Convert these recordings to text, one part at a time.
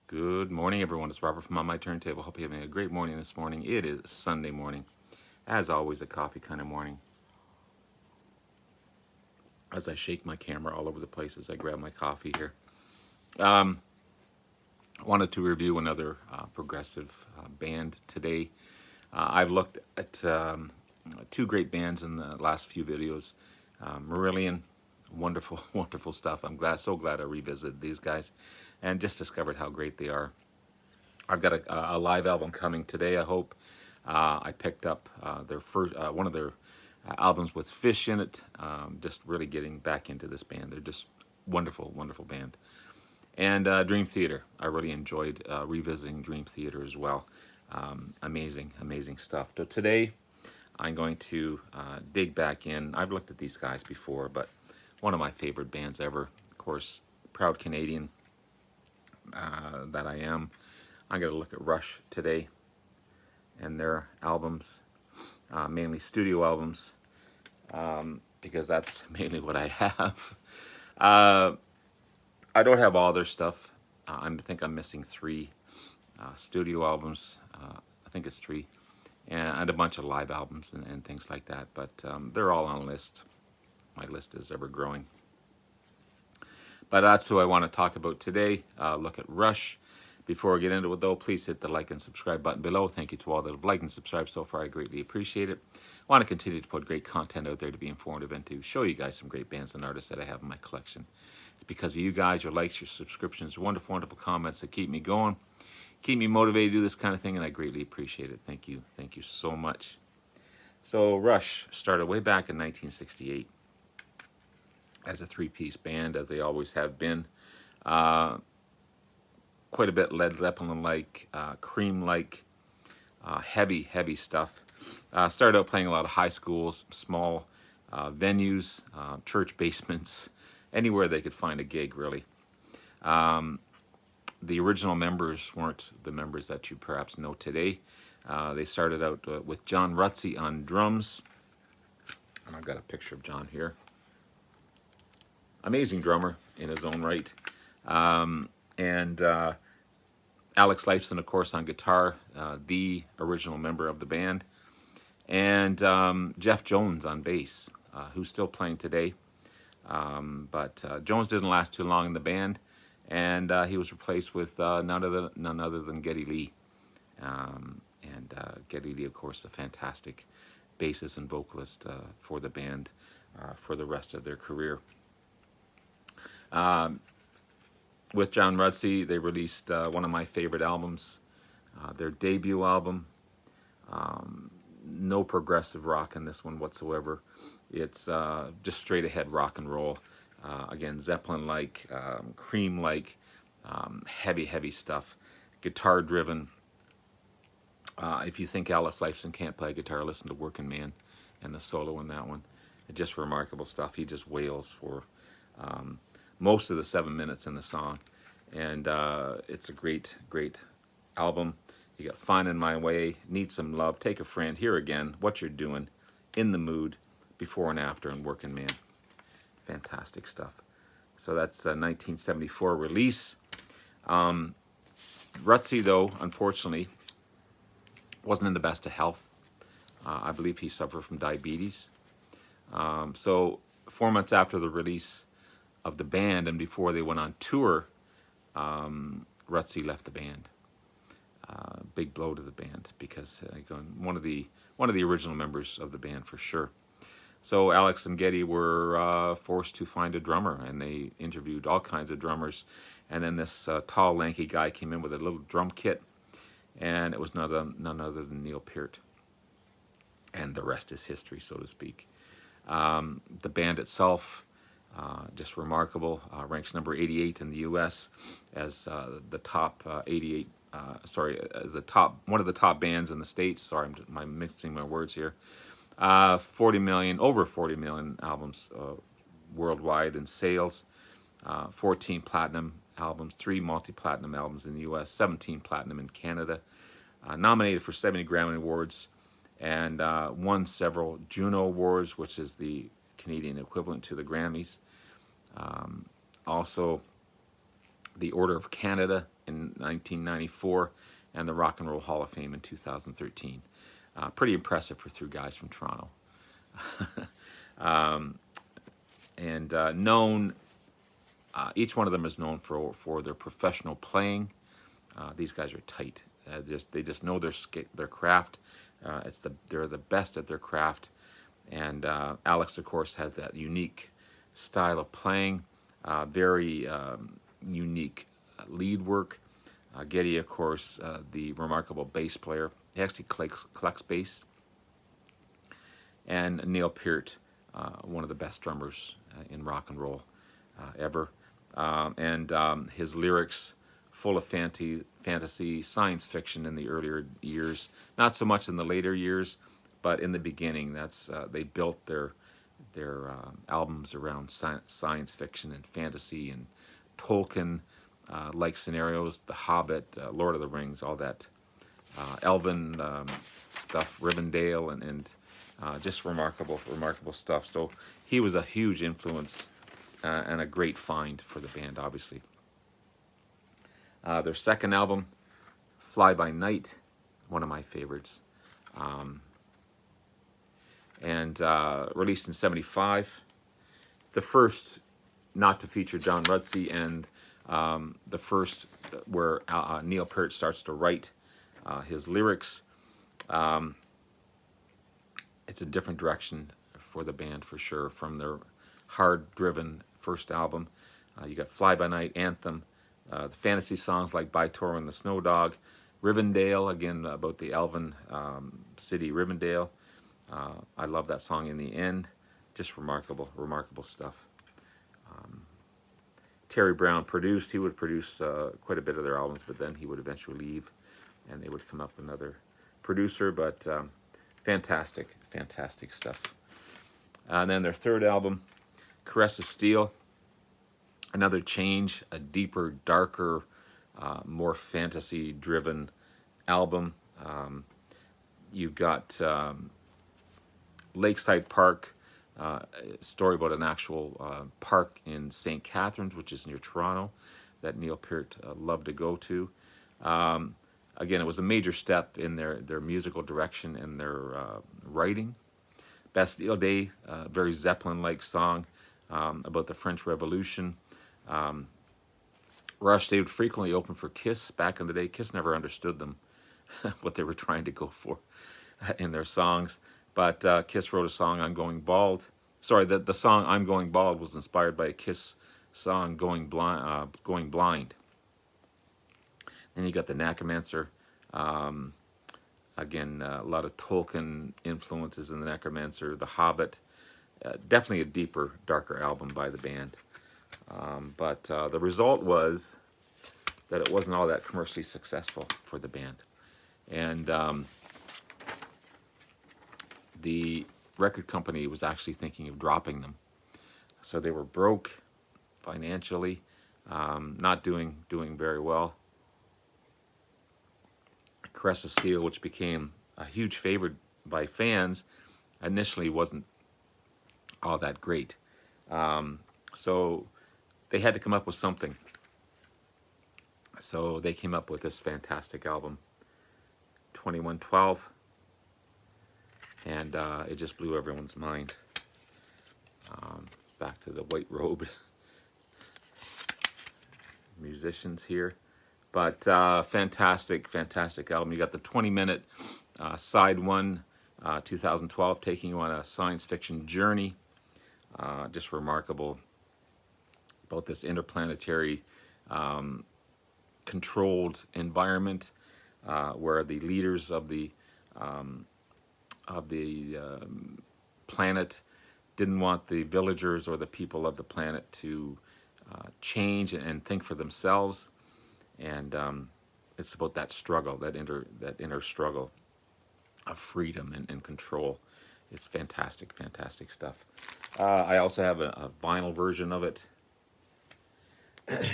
Good morning, everyone. It's Robert from On My Turntable. Hope you're having a great morning this morning. It is Sunday morning. As always, a coffee kind of morning. As I shake my camera all over the place as I grab my coffee here. Um, Wanted to review another progressive band today. I've looked at two great bands in the last few videos. Marillion, wonderful, wonderful stuff. So glad I revisited these guys and just discovered how great they are. I've got a live album coming today. I hope. I picked up their first one of their albums with Fish in it. Just really getting back into this band. They're just wonderful, wonderful band. And Dream Theater. I really enjoyed revisiting Dream Theater as well. Amazing, amazing stuff. So today I'm going to dig back in. I've looked at these guys before, but one of my favorite bands ever. Of course, proud Canadian that I am. I'm going to look at Rush today and their albums, mainly studio albums, because that's mainly what I have. Uh, I don't have all their stuff. I think I'm missing three studio albums. I think it's three, and a bunch of live albums and things like that. But they're all on a list. My list is ever growing. But that's who I want to talk about today. Look at Rush. Before I get into it, though, please hit the like and subscribe button below. Thank you to all that have liked and subscribed so far. I greatly appreciate it. I want to continue to put great content out there to be informative and to show you guys some great bands and artists that I have in my collection. It's because of you guys, your likes, your subscriptions, wonderful, wonderful comments that keep me going, keep me motivated to do this kind of thing, and I greatly appreciate it. Thank you. Thank you so much. So Rush started way back in 1968 as a three-piece band, as they always have been. Quite a bit Led Zeppelin-like, Cream-like, heavy, heavy stuff. Started out playing a lot of high schools, small venues, church basements, anywhere they could find a gig, really. The original members weren't the members that you perhaps know today. They started out with John Rutsey on drums. And I've got a picture of John here. Amazing drummer in his own right. And Alex Lifeson, of course, on guitar, the original member of the band, and Jeff Jones on bass, who's still playing today. But Jones didn't last too long in the band, and he was replaced with none other than Geddy Lee. And Geddy Lee, of course, a fantastic bassist and vocalist for the band for the rest of their career. With John Rutsey, they released one of my favorite albums, their debut album. No progressive rock in this one whatsoever. It's just straight ahead rock and roll. Again, Zeppelin-like, Cream-like, heavy, heavy stuff. Guitar driven. If you think Alex Lifeson can't play guitar, listen to Working Man and the solo in that one. It's just remarkable stuff. He just wails for most of the 7 minutes in the song, and it's a great, great album. You got Fine in My Way, Need Some Love, Take a Friend, Here Again, What You're Doing, In the Mood, Before and After, and Working Man. Fantastic stuff. So that's a 1974 release. Rutsey, though, unfortunately, wasn't in the best of health. I believe he suffered from diabetes. So 4 months after the release of the band and before they went on tour, Rutsey left the band. Big blow to the band because one of the original members of the band for sure. So Alex and Geddy were forced to find a drummer, and they interviewed all kinds of drummers. And then this tall, lanky guy came in with a little drum kit, and it was none other than Neil Peart. And the rest is history, so to speak. The band itself, just remarkable. Ranks number 88 in the U.S. as the top 88. As one of the top bands in the States. Sorry, I'm mixing my words here. Over 40 million albums worldwide in sales. 14 platinum albums, 3 multi-platinum albums in the U.S., 17 platinum in Canada. Nominated for 70 Grammy Awards, and won several Juno Awards, which is the Canadian equivalent to the Grammys. Also, the Order of Canada in 1994, and the Rock and Roll Hall of Fame in 2013. Pretty impressive for three guys from Toronto. And known, each one of them is known for their professional playing. These guys are tight. They just know their craft. They're the best at their craft. And Alex, of course, has that unique style of playing, very unique lead work. Geddy, of course, the remarkable bass player. He actually collects bass. And Neil Peart, one of the best drummers in rock and roll ever. And his lyrics, full of fantasy, science fiction in the earlier years. Not so much in the later years, but in the beginning. They built their albums around science fiction and fantasy and Tolkien like scenarios, The Hobbit, Lord of the Rings, all that elven stuff, Rivendell, and just remarkable stuff. So he was a huge influence and a great find for the band, obviously. Their second album, Fly By Night, one of my favorites, and released in '75. The first not to feature John Rutsey, and the first where Neil Peart starts to write his lyrics. It's a different direction for the band, for sure, from their hard-driven first album. You got Fly By Night, Anthem, the fantasy songs like By Toro and the Snow Dog, Rivendell, again, about the elven city Rivendell. I love that song In the End. Just remarkable stuff. Terry Brown produced. He would produce quite a bit of their albums, but then he would eventually leave, and they would come up with another producer. But fantastic stuff. And then their third album, Caress of Steel. Another change, a deeper, darker, more fantasy-driven album. You got Lakeside Park, a story about an actual park in St. Catharines, which is near Toronto, that Neil Peart loved to go to. Again, it was a major step in their musical direction and their writing. Bastille Day, very Zeppelin-like song about the French Revolution. Rush, they would frequently open for Kiss back in the day. Kiss never understood them, what they were trying to go for in their songs. But Kiss wrote a song on Going Bald. Sorry, the song I'm Going Bald was inspired by a Kiss song, Going Blind. Then you got the Nakamancer. Again, a lot of Tolkien influences in the Nakamancer, The Hobbit. Definitely a deeper, darker album by the band. But the result was that it wasn't all that commercially successful for the band. And the record company was actually thinking of dropping them. So they were broke financially, not doing very well. Caress of Steel, which became a huge favorite by fans, initially wasn't all that great. So they had to come up with something. So they came up with this fantastic album, 2112, and it just blew everyone's mind. Back to the white robed musicians here. But fantastic album. You got the 20-minute side one, 2012, taking you on a science fiction journey. Just remarkable about this interplanetary controlled environment where the leaders of the planet didn't want the villagers or the people of the planet to change and think for themselves. And it's about that struggle, that inner struggle of freedom and control. It's fantastic stuff. I also have a vinyl version of it,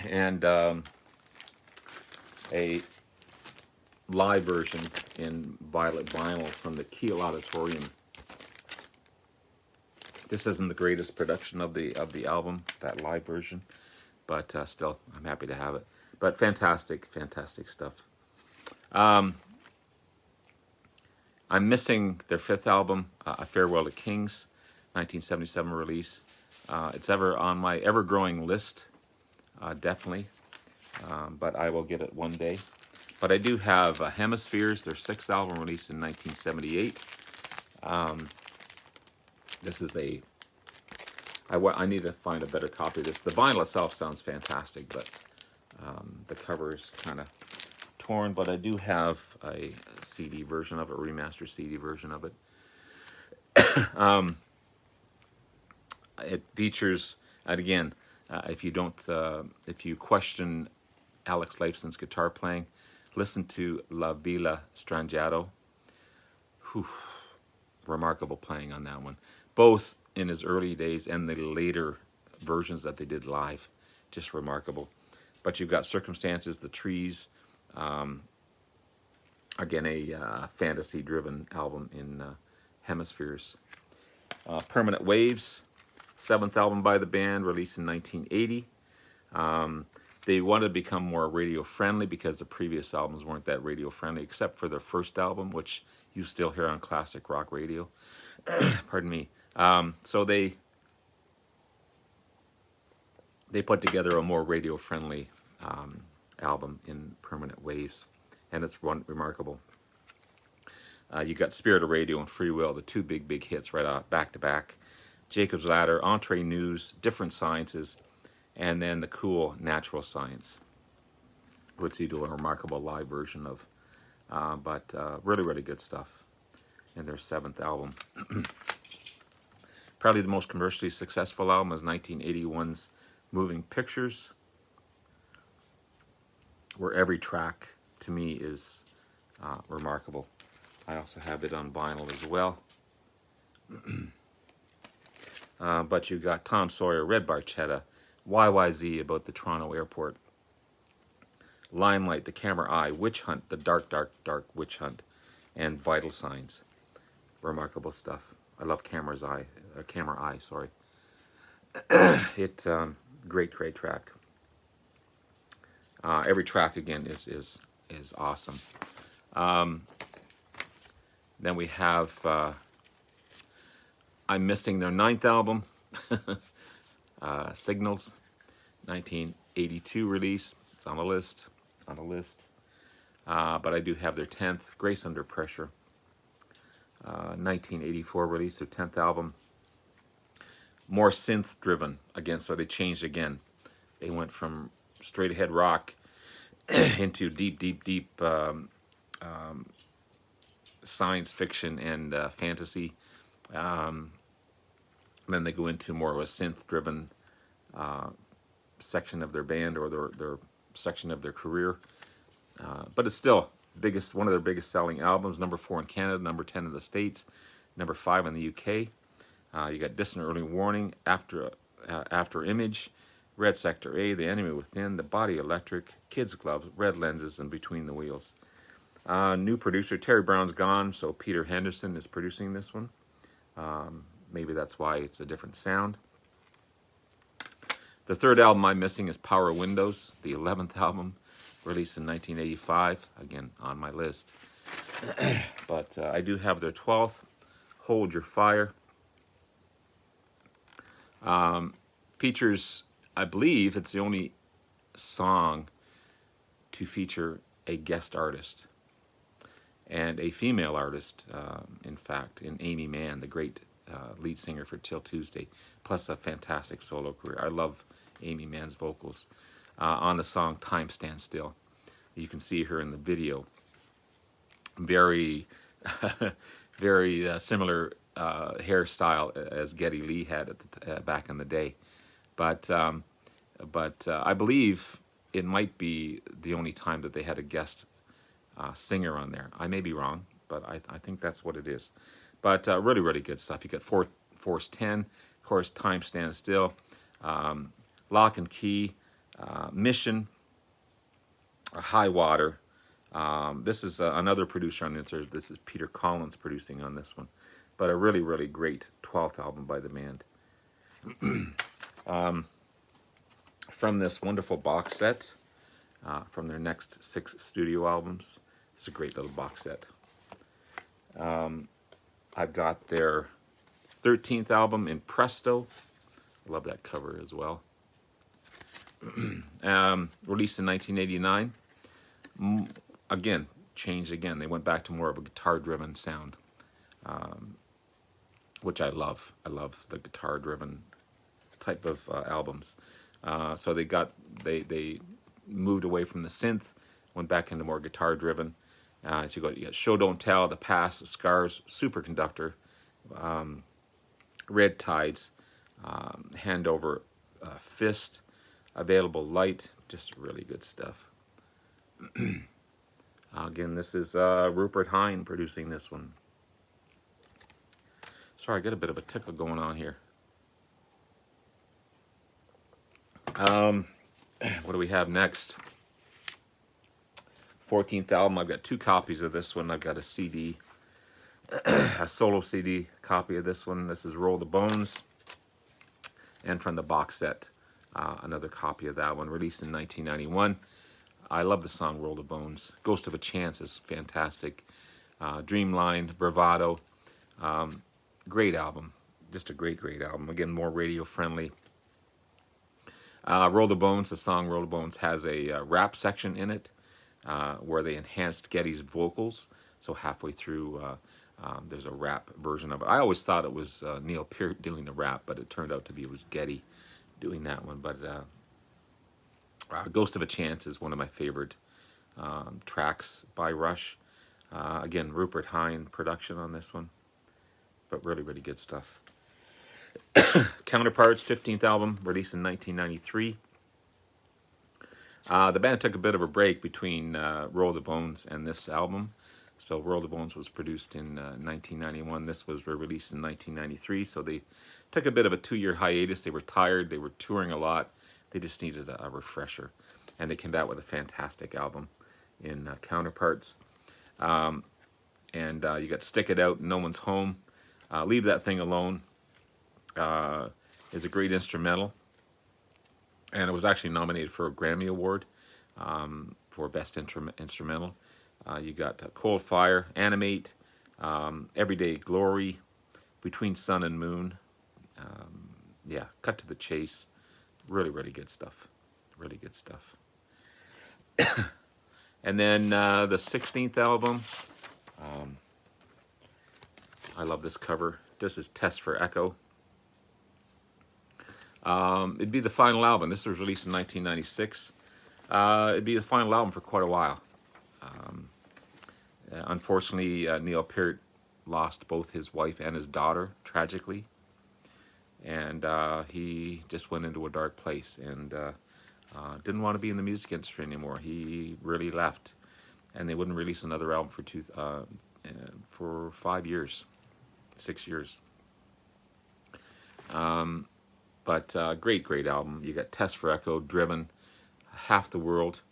and a live version in violet vinyl from the Kiel Auditorium. This isn't the greatest production of the album, that live version, but still, I'm happy to have it. But fantastic, fantastic stuff. Um, I'm missing their fifth album, A Farewell to Kings, 1977 release. It's ever on my ever-growing list, definitely, but I will get it one day. But I do have Hemispheres, their sixth album released in 1978. This is I need to find a better copy of this. The vinyl itself sounds fantastic, but the cover is kind of torn. But I do have a CD version of it, remastered CD version of it. It features, and again, if you question Alex Lifeson's guitar playing, listen to La Villa Strangiato. Whew, remarkable playing on that one, both in his early days and the later versions that they did live. Just remarkable. But you've got Circumstances, The Trees, again a fantasy-driven album in Hemispheres. Permanent Waves, seventh album by the band, released in 1980. They wanted to become more radio friendly because the previous albums weren't that radio friendly, except for their first album, which you still hear on classic rock radio. Pardon me. So they put together a more radio friendly album in Permanent Waves, and it's remarkable. You got Spirit of Radio and Free Will, the two big hits right out back to back. Jacob's Ladder, Entree News, Different Sciences, and then the cool Natural Science, which he do a remarkable live version of. But really good stuff in their seventh album. Probably the most commercially successful album is 1981's Moving Pictures, where every track to me is remarkable. I also have it on vinyl as well. But you got Tom Sawyer, Red Barchetta, YYZ about the Toronto airport, Limelight, The Camera Eye, Witch Hunt, The Dark Witch Hunt, and Vital Signs. Remarkable stuff. I love Camera Eye, sorry. It's great track. Every track again is awesome. Then we have I'm missing their ninth album, Signals, 1982 release. It's on a list. But I do have their 10th, Grace Under Pressure, 1984 release, their 10th album. More synth driven again, so they changed again. They went from straight ahead rock into deep science fiction and fantasy. Then they go into more of a synth driven section of their band, or their section of their career. But it's still one of their biggest selling albums. Number 4 in Canada, number 10 in the States, number 5 in the UK. You got Distant Early Warning, After Image, Red Sector A, The Enemy Within, The Body Electric, Kids Gloves, Red Lenses, and Between the Wheels. New producer, Terry Brown's gone, so Peter Henderson is producing this one. Maybe that's why it's a different sound. The third album I'm missing is Power Windows, the 11th album, released in 1985, again on my list. But I do have their 12th, Hold Your Fire. Features, I believe it's the only song to feature a guest artist, and a female artist, in fact, in Amy Mann, the great lead singer for Till Tuesday, plus a fantastic solo career. I love Amy Mann's vocals on the song Time Stands Still. You can see her in the video. Very, very similar hairstyle as Geddy Lee had back in the day. But I believe it might be the only time that they had a guest singer on there. I may be wrong, but I think that's what it is. But really good stuff. You got Force 10, of course, Time Stands Still, Lock and Key, Mission, High Water. This is another producer on this. This is Peter Collins producing on this one. But a really great 12th album by the band. From this wonderful box set, from their next 6 studio albums. It's a great little box set. I've got their 13th album in Presto. I love that cover as well. Released in 1989. Again, changed again. They went back to more of a guitar-driven sound, which I love. I love the guitar-driven type of albums. So they moved away from the synth, went back into more guitar-driven. So you got Show Don't Tell, The Past, Scars, Superconductor, Red Tides, Hand Over Fist, Available Light, just really good stuff. Again, this is Rupert Hine producing this one. Sorry, I got a bit of a tickle going on here. What do we have next? 14th album. I've got 2 copies of this one. I've got a CD, a solo CD copy of this one. This is Roll the Bones. And from the box set, another copy of that one, released in 1991. I love the song Roll the Bones. Ghost of a Chance is fantastic. Dreamline, Bravado. Great album. Just a great, great album. Again, more radio friendly. Roll the Bones, the song Roll the Bones has a rap section in it where they enhanced Geddy's vocals. So halfway through, there's a rap version of it. I always thought it was Neil Peart doing the rap, but it turned out to be it was Geddy doing that one. But Ghost of a Chance is one of my favorite tracks by Rush. Again, Rupert Hine production on this one, but really, really good stuff. Counterparts, 15th album, released in 1993. The band took a bit of a break between Roll the Bones and this album. So Roll the Bones was produced in 1991. This was released in 1993. So they took a bit of a 2-year hiatus. They were tired. They were touring a lot. They just needed a refresher. And they came back with a fantastic album in Counterparts. And you got Stick It Out, No One's Home. Leave That Thing Alone is a great instrumental. And it was actually nominated for a Grammy Award for Best Instrumental. You got Cold Fire, Animate, Everyday Glory, Between Sun and Moon. Yeah, Cut to the Chase. Really, really good stuff. Really good stuff. And then the 16th album. I love this cover. This is Test for Echo. It'd be the final album. This was released in 1996. It'd be the final album for quite a while. Unfortunately, Neil Peart lost both his wife and his daughter, tragically. And he just went into a dark place and didn't want to be in the music industry anymore. He really left. And they wouldn't release another album for 5 years, 6 years. But great, great album. You got Test for Echo, Driven, Half the World,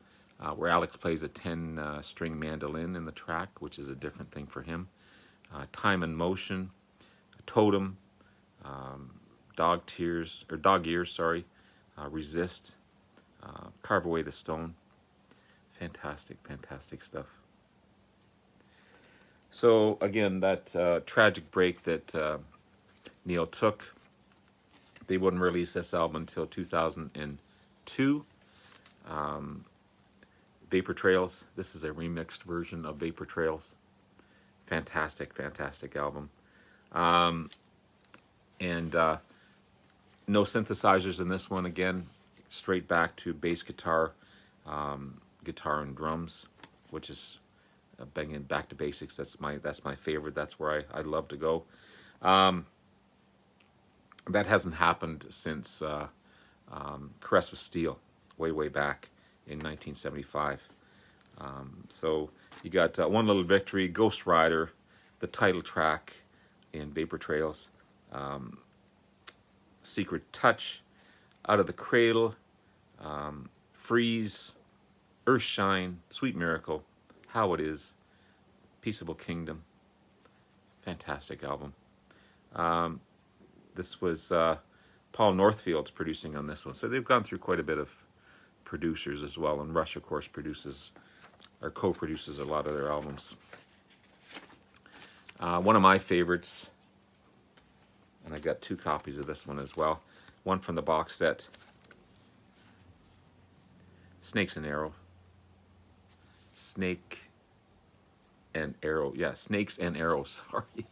where Alex plays a 10-string mandolin in the track, which is a different thing for him. Time and Motion, Totem, Dog Ears, Resist, Carve Away the Stone. Fantastic, fantastic stuff. So again, that tragic break that Neil took. They wouldn't release this album until 2002. Vapor Trails. This is a remixed version of Vapor Trails. Fantastic, fantastic album. And no synthesizers in this one. Again, straight back to bass guitar, guitar and drums, which is banging back to basics. That's my favorite. That's where I love to go. That hasn't happened since Caress of Steel, way back in 1975. So you got One Little Victory, Ghost Rider, the title track in Vapor Trails, Secret Touch, Out of the Cradle, Freeze, Earthshine, Sweet Miracle, How It Is, Peaceable Kingdom. Fantastic album. This was Paul Northfield's producing on this one. So they've gone through quite a bit of producers as well. And Rush, of course, produces or co-produces a lot of their albums. One of my favorites, and I got 2 copies of this one as well. One from the box set, Snakes and Arrows. Snake and Arrow, yeah, Snakes and Arrows, sorry.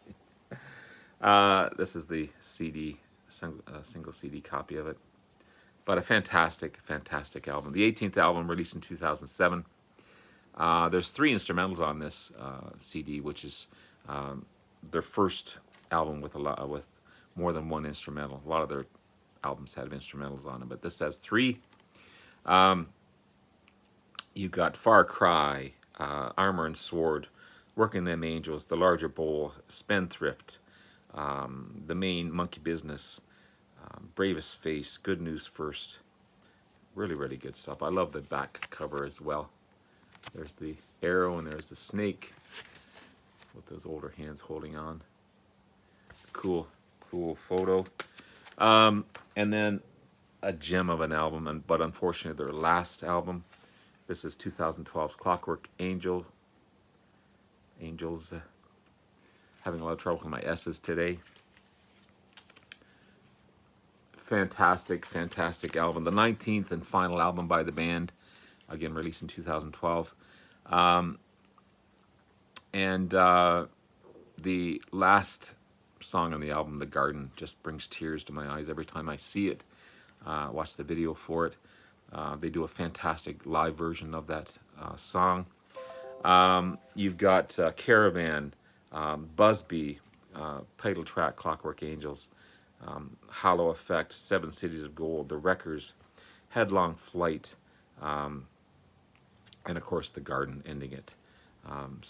This is the CD, single CD copy of it. But a fantastic, fantastic album. The 18th album, released in 2007. There's 3 instrumentals on this CD, which is their first album with with more than 1 instrumental. A lot of their albums had instrumentals on them, but this has 3. You've got Far Cry, Armor and Sword, Working Them Angels, The Larger Bowl, Spendthrift, The Main Monkey Business, Bravest Face, Good News First. Really, really good stuff. I love the back cover as well. There's the arrow and there's the snake with those older hands holding on. Cool, cool photo. And then a gem of an album, but unfortunately their last album. This is 2012's Clockwork Angels. Having a lot of trouble with my S's today. Fantastic, fantastic album. The 19th and final album by the band. Again, released in 2012. The last song on the album, The Garden, just brings tears to my eyes every time I see it. Watch the video for it. They do a fantastic live version of that song. You've got Caravan, Busby, title track, Clockwork Angels, Hollow Effect, 7 Cities of Gold, The Wreckers, Headlong Flight, and of course The Garden ending it. From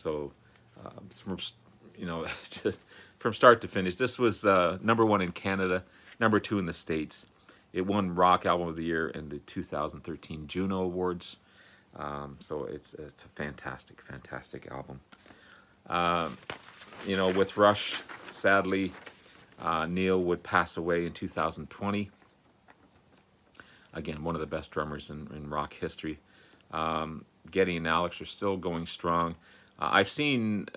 just from start to finish, this was #1 in Canada, #2 in the States. It won Rock Album of the Year in the 2013 Juno Awards. So it's a fantastic, fantastic album. With Rush, sadly, Neil would pass away in 2020. Again, one of the best drummers in rock history. Geddy and Alex are still going strong. I've seen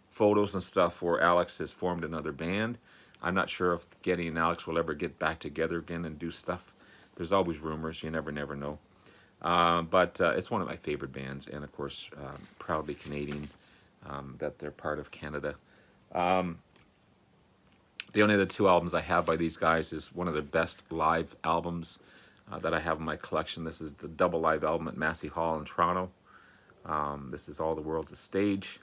photos and stuff where Alex has formed another band. I'm not sure if Geddy and Alex will ever get back together again and do stuff. There's always rumors. You never know. But it's one of my favorite bands, and of course, proudly Canadian, that they're part of Canada. The only other 2 albums I have by these guys is one of their best live albums that I have in my collection. This is the double live album at Massey Hall in Toronto. This is All the World's a Stage.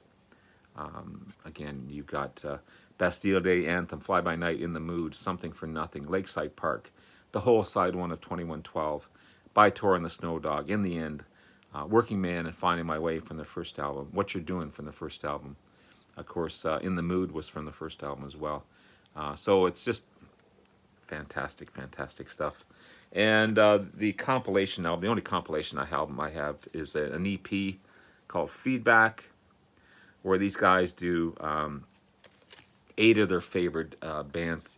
Again, you've got Bastille Day Anthem, Fly By Night, In the Mood, Something for Nothing, Lakeside Park, the whole side 1 of 2112, By Tor and the Snow Dog, In the End, Working Man and Finding My Way from the first album, What You're Doing from the first album. Of course, In the Mood was from the first album as well. So it's just fantastic, fantastic stuff. And the compilation album, the only compilation album I have is an EP called Feedback, where these guys do 8 of their favorite bands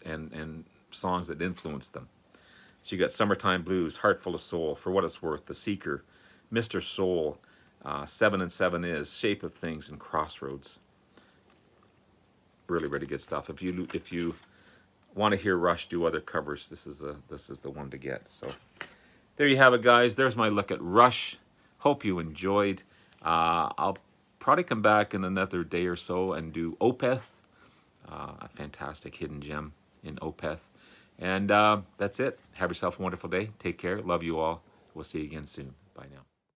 and songs that influenced them. So you got Summertime Blues, Heart Full of Soul, For What It's Worth, The Seeker, Mr. Soul, 7 and 7 Is, Shape of Things, and Crossroads. Really, really good stuff. If you want to hear Rush do other covers, this is the one to get. So there you have it, guys. There's my look at Rush. Hope you enjoyed. I'll probably come back in another day or so and do Opeth, a fantastic hidden gem in Opeth. And that's it. Have yourself a wonderful day. Take care. Love you all. We'll see you again soon. Bye now.